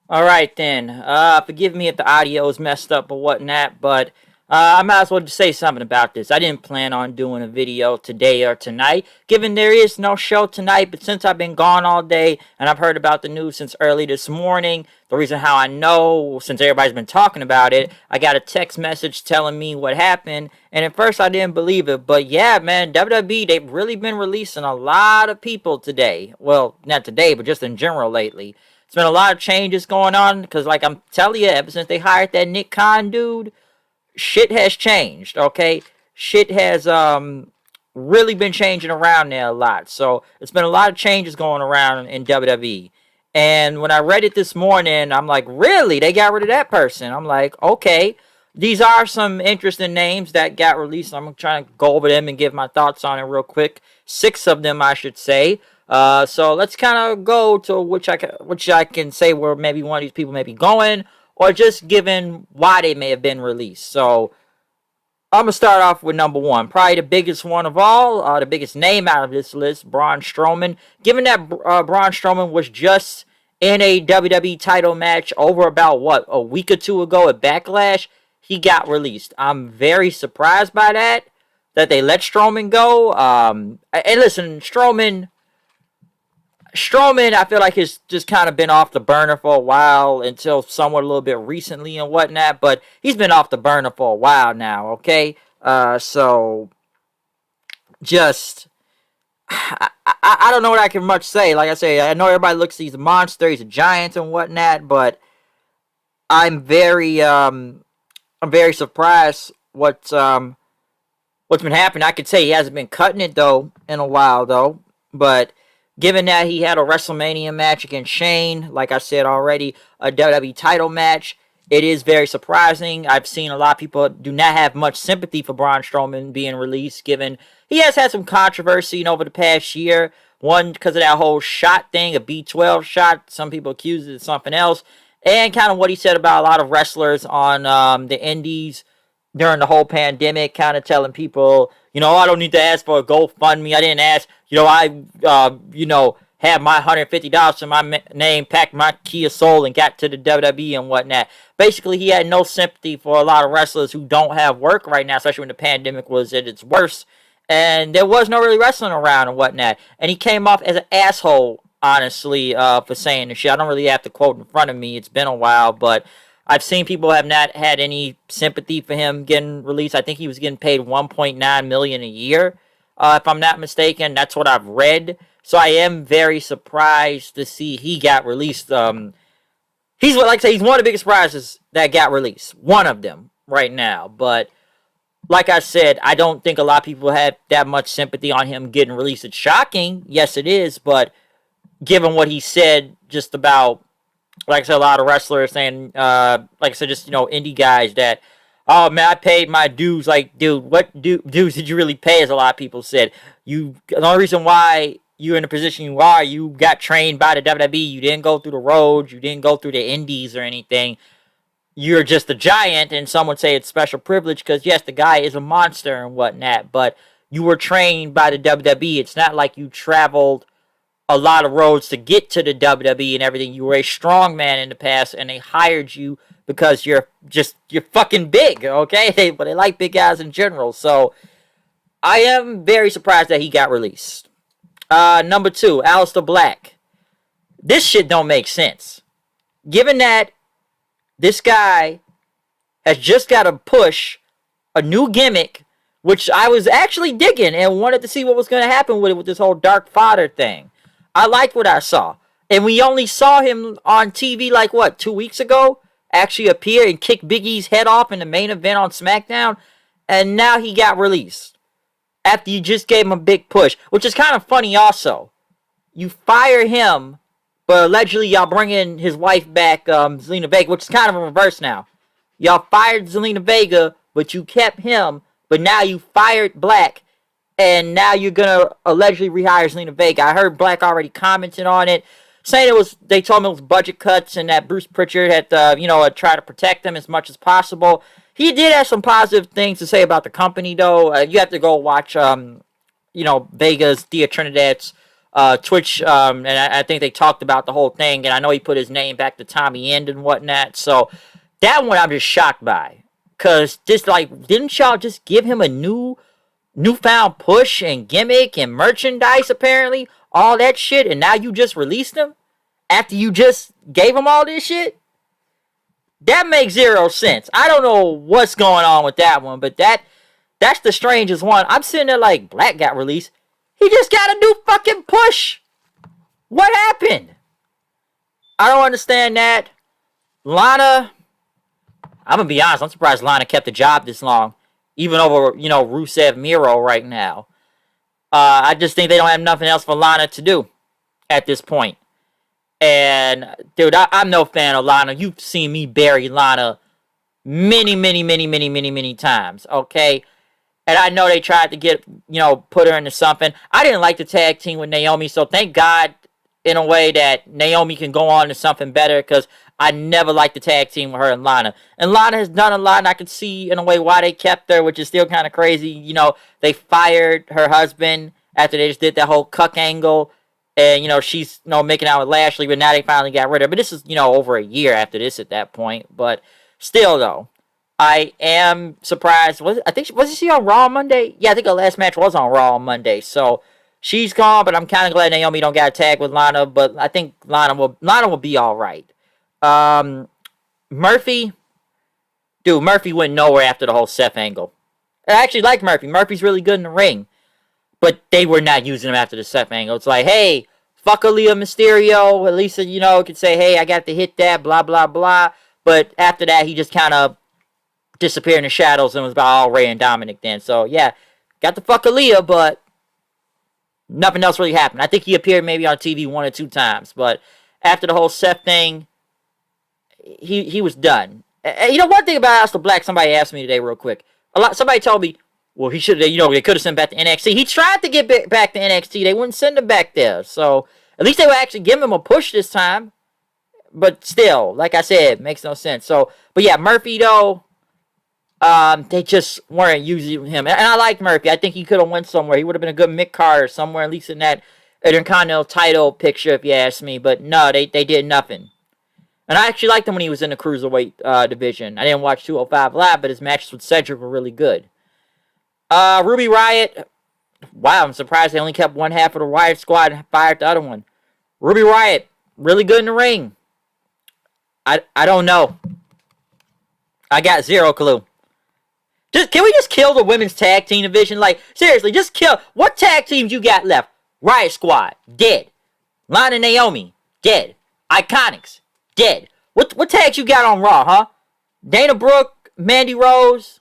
All right then. Forgive me if the audio is messed up or whatnot, but I might as well just say something about this. I didn't plan on doing a video today or tonight, given there is no show tonight. But since I've been gone all day and I've heard about the news since early this morning, the reason how I know, since everybody's been talking about it, I got a text message telling me what happened, and at first I didn't believe it. But yeah, man, WWE, they've really been releasing a lot of people today. Well, not today, but just in general lately. It's been a lot of changes going on because, like I'm telling you, ever since they hired that Nick Khan dude, shit has changed. Okay, shit has really been changing around there a lot. So it's been a lot of changes going around in WWE. And when I read it this morning, I'm like, really? They got rid of that person? I'm like, okay. These are some interesting names that got released. I'm trying to go over them and give my thoughts on it real quick. Six of them, I should say. So let's kind of go to which I can say where maybe one of these people may be going, or just given why they may have been released. So I'm gonna start off with number one, probably the biggest one of all, the biggest name out of this list, Braun Strowman. Given that Braun Strowman was just in a WWE title match over about what a week or two ago at Backlash, he got released. I'm very surprised by that they let Strowman go. And listen, Strowman, I feel like has just kind of been off the burner for a while until somewhat a little bit recently and whatnot, but he's been off the burner for a while now, okay? So just I don't know what I can much say. Like I say, I know everybody looks at these monsters, giants and whatnot, but I'm very surprised what's been happening. I could say he hasn't been cutting it though in a while though, but given that he had a WrestleMania match against Shane, like I said already, a WWE title match, it is very surprising. I've seen a lot of people do not have much sympathy for Braun Strowman being released, given he has had some controversy over the past year. One, because of that whole shot thing, a B12 shot. Some people accuse it of something else. And kind of what he said about a lot of wrestlers on the indies during the whole pandemic, kind of telling people, I don't need to ask for a GoFundMe. I didn't ask, had my $150 to my name, packed my Kia Soul, and got to the WWE and whatnot. Basically, he had no sympathy for a lot of wrestlers who don't have work right now, especially when the pandemic was at its worst. And there was no really wrestling around and whatnot. And he came off as an asshole, honestly, for saying the shit. I don't really have the quote in front of me. It's been a while, but I've seen people have not had any sympathy for him getting released. I think he was getting paid $1.9 million a year, if I'm not mistaken. That's what I've read. So I am very surprised to see he got released. He's like I say, he's one of the biggest surprises that got released. One of them right now. But like I said, I don't think a lot of people had that much sympathy on him getting released. It's shocking, yes, it is. But given what he said, just about, like I said, a lot of wrestlers saying, like I said, just indie guys that, oh man, I paid my dues. Like, dude, what dues did you really pay? As a lot of people said, the only reason why you're in the position you are, you got trained by the WWE. You didn't go through the roads. You didn't go through the indies or anything. You're just a giant, and some would say it's special privilege because yes, the guy is a monster and whatnot, but you were trained by the WWE. It's not like you traveled a lot of roads to get to the WWE and everything. You were a strong man in the past, and they hired you because you're fucking big, okay? But they like big guys in general. So I am very surprised that he got released. Number two, Aleister Black. This shit don't make sense. Given that this guy has just got to push a new gimmick, which I was actually digging and wanted to see what was going to happen with it, with this whole Dark Father thing. I liked what I saw. And we only saw him on TV, like, 2 weeks ago? Actually appear and kick Big E's head off in the main event on SmackDown. And now he got released. After you just gave him a big push. Which is kind of funny also. You fire him, but allegedly y'all bring in his wife back, Zelina Vega, which is kind of a reverse now. Y'all fired Zelina Vega, but you kept him, but now you fired Black, and now you're gonna allegedly rehire Zelina Vega. I heard Black already commented on it, saying they told him it was budget cuts and that Bruce Pritchard had tried to protect them as much as possible. He did have some positive things to say about the company, though. You have to go watch, Vega's, Thea Trinidad's Twitch, and I think they talked about the whole thing, and I know he put his name back to Tommy End and whatnot, so that one I'm just shocked by. Because just like, didn't y'all just give him a newfound push and gimmick and merchandise, apparently? All that shit, and now you just released him? After you just gave him all this shit? That makes zero sense. I don't know what's going on with that one, but that's the strangest one. I'm sitting there like, Black got released. He just got a new fucking push. What happened? I don't understand that. Lana, I'm going to be honest, I'm surprised Lana kept the job this long. Even over, Rusev Miro right now. I just think they don't have nothing else for Lana to do at this point. And, dude, I'm no fan of Lana. You've seen me bury Lana many times, okay? And I know they tried to get, put her into something. I didn't like the tag team with Naomi, so thank God, in a way, that Naomi can go on to something better, because I never liked the tag team with her and Lana. And Lana has done a lot, and I can see, in a way, why they kept her, which is still kind of crazy. They fired her husband after they just did that whole cuck angle. And, she's, making out with Lashley, but now they finally got rid of her. But this is, over a year after this at that point. But still, though, I am surprised. Was she on Raw Monday? Yeah, I think her last match was on Raw on Monday. So she's gone, but I'm kind of glad Naomi don't got a tag with Lana. But I think Lana will be all right. Murphy went nowhere after the whole Seth angle. I actually like Murphy. Murphy's really good in the ring. But they were not using him after the Seth angle. It's like, hey, fuck Aaliyah Mysterio. At least, could say, hey, I got to hit that, blah, blah, blah. But after that, he just kind of disappeared in the shadows and was about all Ray and Dominic then. So, yeah, got to fuck Aaliyah, but nothing else really happened. I think he appeared maybe on TV 1 or 2 times. But after the whole Seth thing, he was done. And, one thing about Aleister Black, somebody asked me today real quick. Somebody told me, well, he should have, they could have sent him back to NXT. He tried to get back to NXT. They wouldn't send him back there. So, at least they would actually give him a push this time. But still, like I said, makes no sense. So, but yeah, Murphy, though, they just weren't using him. And I liked Murphy. I think he could have went somewhere. He would have been a good mid-card somewhere, at least in that Intercontinental title picture, if you ask me. But no, they did nothing. And I actually liked him when he was in the Cruiserweight division. I didn't watch 205 Live, but his matches with Cedric were really good. Ruby Riott. Wow, I'm surprised they only kept one half of the Riot Squad and fired the other one. Ruby Riott, really good in the ring. I don't know. I got zero clue. Can we just kill the women's tag team division? Like, seriously, just kill. What tag teams you got left? Riot Squad, dead. Lana and Naomi, dead. Iconics, dead. What tags you got on Raw, huh? Dana Brooke, Mandy Rose.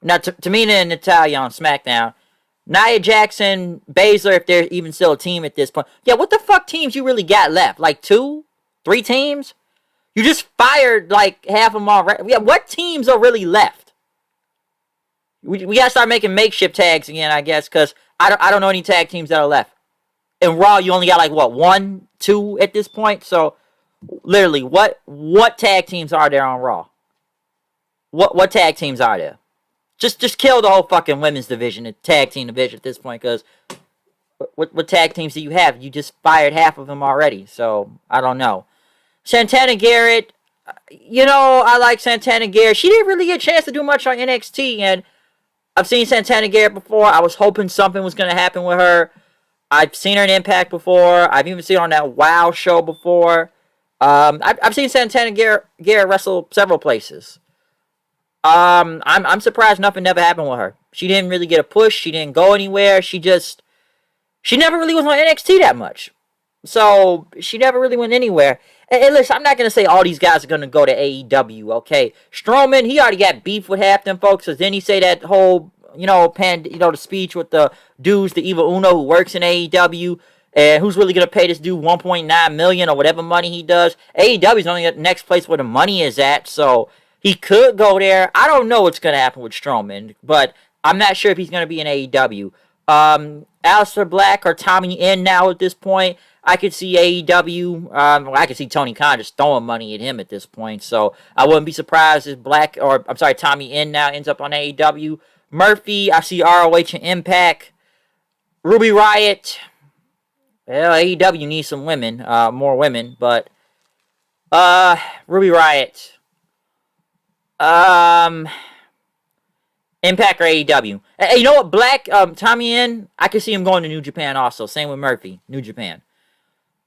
Now, Tamina and Natalya on SmackDown. Nia Jackson, Baszler, if they're even still a team at this point. Yeah, what the fuck teams you really got left? Like 2? 3 teams? You just fired like half of them already. Yeah, what teams are really left? We gotta start making makeshift tags again, I guess, because I don't know any tag teams that are left. In Raw, you only got like, what, 1, 2 at this point? So, literally, what tag teams are there on Raw? What tag teams are there? Just kill the whole fucking women's division, the tag team division at this point, because what tag teams do you have? You just fired half of them already, so I don't know. Santana Garrett, I like Santana Garrett. She didn't really get a chance to do much on NXT, and I've seen Santana Garrett before. I was hoping something was going to happen with her. I've seen her in Impact before. I've even seen her on that WoW show before. I've seen Santana Garrett wrestle several places. I'm surprised nothing never happened with her. She didn't really get a push. She didn't go anywhere. She never really was on NXT that much. So, she never really went anywhere. And listen, I'm not going to say all these guys are going to go to AEW, okay? Strowman, he already got beef with half them folks, because then he say that whole, the speech with the dudes, the Evil Uno who works in AEW, and who's really going to pay this dude $1.9 million or whatever money he does. AEW is only the next place where the money is at, so he could go there. I don't know what's going to happen with Strowman, but I'm not sure if he's going to be in AEW. Aleister Black or Tommy End now at this point. I could see AEW. I could see Tony Khan just throwing money at him at this point. So I wouldn't be surprised if Tommy End now ends up on AEW. Murphy, I see ROH and Impact. Ruby Riot. Well, AEW needs some women, more women, but Ruby Riot. Um, Impact or AEW. Hey, you know what? Black, Tommy Inn, I can see him going to New Japan also. Same with Murphy, New Japan.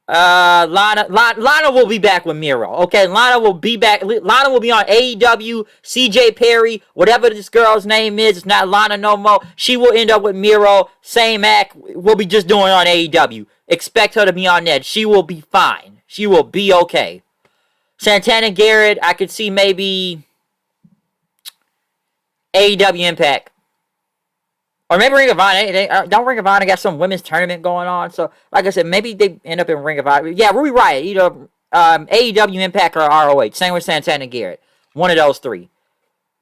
Lana will be back with Miro. Okay, Lana will be back. Lana will be on AEW, CJ Perry, whatever this girl's name is. It's not Lana no more. She will end up with Miro. Same act. We'll be just doing it on AEW. Expect her to be on that. She will be fine. She will be okay. Santana Garrett, I could see maybe AEW Impact. Or maybe Ring of Honor. Don't Ring of Honor got some women's tournament going on. So, like I said, maybe they end up in Ring of Honor. Yeah, Ruby Riot. Either AEW Impact or ROH. Same with Santana Garrett. One of those three.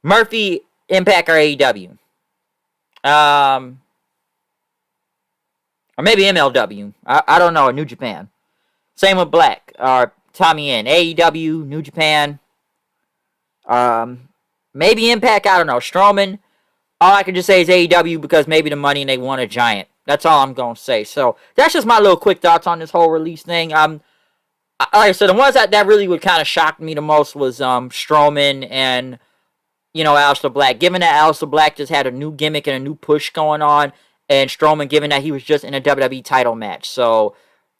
Murphy, Impact, or AEW. Or maybe MLW. I don't know. Or New Japan. Same with Black. Or Tommy Inn. AEW, New Japan. Maybe Impact. I don't know. Strowman. All I can just say is AEW because maybe the money and they want a giant. That's all I'm going to say. So, that's just my little quick thoughts on this whole release thing. Like I said, the ones that really would kind of shock me the most was Strowman and, Aleister Black. Given that Aleister Black just had a new gimmick and a new push going on, and Strowman, given that he was just in a WWE title match. So,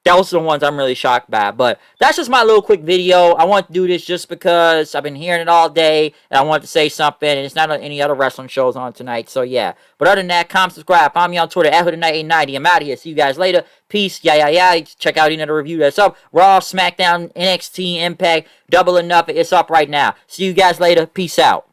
those are the ones I'm really shocked by. But that's just my little quick video. I want to do this just because I've been hearing it all day, and I wanted to say something, and it's not on any other wrestling shows on tonight. So, yeah. But other than that, comment, subscribe. Follow me on Twitter, @HoodNight890. I'm out of here. See you guys later. Peace. Yeah. Check out another review that's up. Raw, SmackDown, NXT, Impact, Double or Nothing. It's up right now. See you guys later. Peace out.